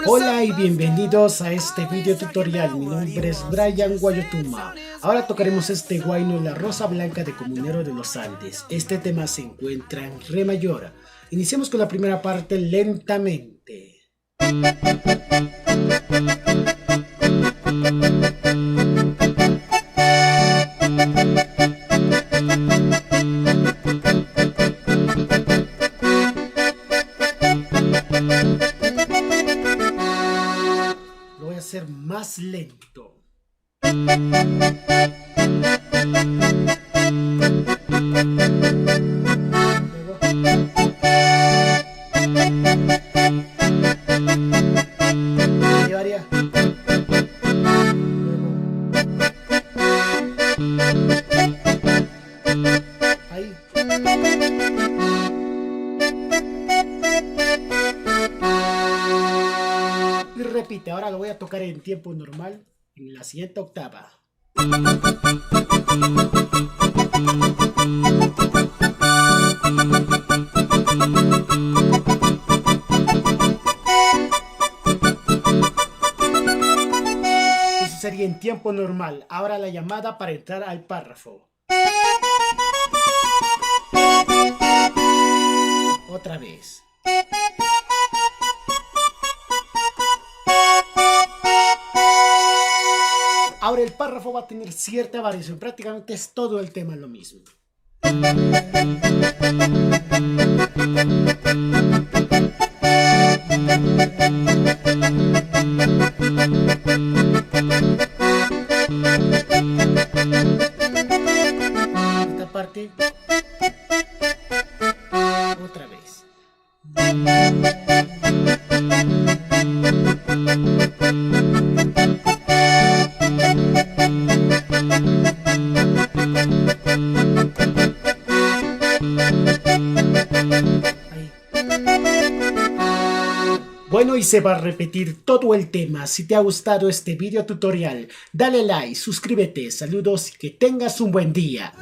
Hola y bienvenidos a este video tutorial. Mi nombre es Brian Guayotuma. Ahora tocaremos este guayno La Rosa Blanca de Comunero de los Andes. Este tema se encuentra en re mayor. Iniciemos con la primera parte lentamente. Lo voy a hacer más lento. Llevaría. Ahí. Y repite, ahora lo voy a tocar en tiempo normal en la siguiente octava. Eso sería en tiempo normal. Ahora la llamada para entrar al párrafo. Otra vez. Ahora el párrafo va a tener cierta variación, prácticamente es todo el tema lo mismo. Esta parte. Otra vez. Ahí. Bueno, y se va a repetir todo el tema. Si te ha gustado este video tutorial, dale like, suscríbete, saludos y que tengas un buen día.